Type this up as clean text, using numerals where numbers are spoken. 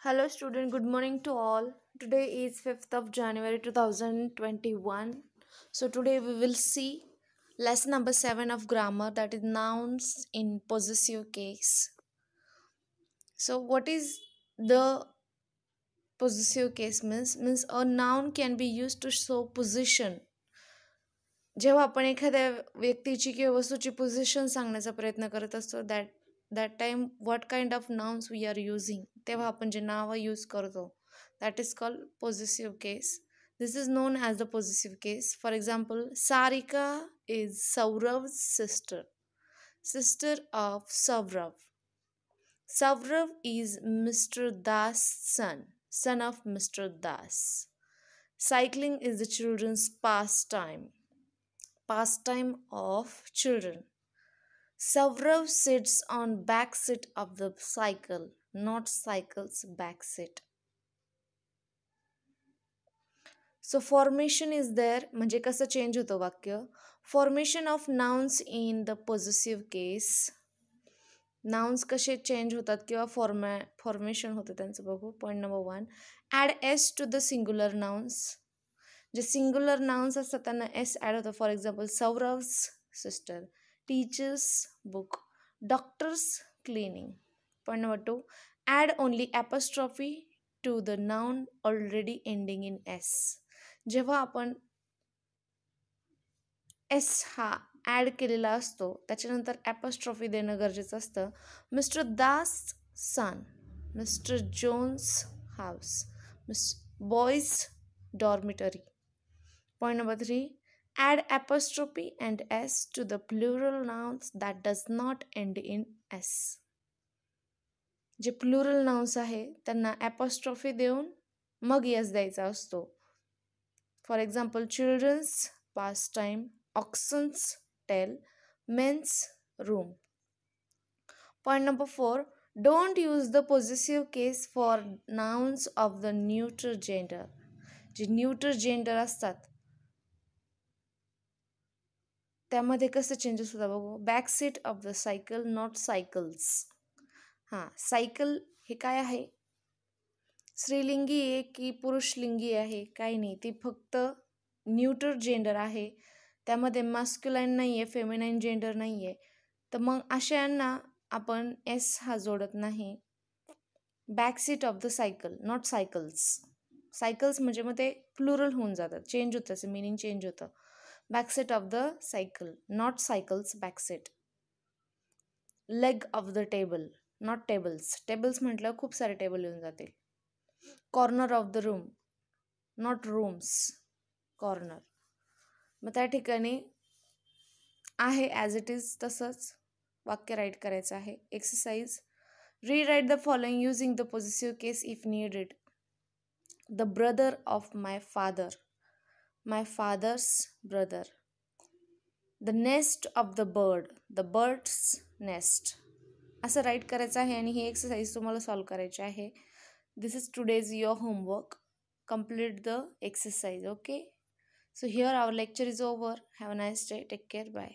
Hello student, good morning to all. Today is 5th of January 2021. So today we will see lesson number 7 of grammar, that is nouns in possessive case. So what is the possessive case means a noun can be used to show position. जेव्हा आपण एखाद्या व्यक्तीची किंवा वस्तूची position सांगण्याचा प्रयत्न करत असतो that time what kind of nouns we are using, तेव्हा आपण जे नावं यूज करतो that is called positive case. This is known as the positive case. For example, Sarika is Saurav's sister of Saurav. Saurav is mister Das son of Mr. Das. Cycling is the children's pastime of children. Saurav sits on back seat of the cycle, not cycle's back seat. So formation is there, म्हणजे कसं change होतं वाक्य. Formation of nouns in the positive case. Nouns कसे change होतात किंवा formation होतं त्यांचं बघू. Point number 1, add S to the singular nouns. जे सिंग्युलर नाउन्स असतात त्यांना एस ॲड होतं. For example, Saurav's sister, teacher's book, doctor's clinic. Point number 2, add only apostrophe to the noun already ending in S. जेव्हा आपण S हा add केलेला असतो त्याच्यानंतर ॲपॉस्ट्रॉफी देणं गरजेचं असतं. Mister Das son, mister Jones house, boys dormitory. Point number 3, add apostrophe and s to the plural nouns that does not end in s. जे प्लुरल नाउन्स आहे त्यांना ॲपॉस्ट्रॉफी देऊन मग यस द्यायचा असतो. For example, children's past time, oxen's tail, men's room. Point number 4, don't use the positive case for nouns of the neuter gender. जे neuter gender असतात त्यामध्ये कसं चेंजेस होता बघू. Back seat of the cycle, not cycles. हां, cycle हे काय आहे, स्त्रीलिंगी आहे की पुरुषलिंगी आहे, काही नाही, ती फक्त न्यूटर जेंडर आहे. त्यामध्ये मास्क्युलाईन नाही आहे, फेमिनाईन जेंडर नाही आहे. तर मग अशांना आपण एस हा जोडत नाही. Back seat of the cycle, not cycles. Cycles म्हणजे मग ते प्लुरल होऊन जातात, चेंज होतं, त्याचं मिनिंग चेंज होतं. Back seat of the cycle, not cycles back seat. Leg of the table, not tables. Tables म्हटलं खूप सारे टेबल येऊन जातील. Corner of the room, not rooms, corner. मग त्या ठिकाणी आहे ॲज इट इज तसंच वाक्य राईट करायचं आहे. Exercise, रीराईट the following using the positive case if needed. The brother of my father, my father's brother. The nest of the bird, the bird's nest. असं write करायचं आहे आणि ही एक्सरसाइज तुम्हाला सॉल्व करायची आहे. This is today's your homework. Complete the exercise. Okay, so here our lecture is over. Have a nice day. Take care. Bye.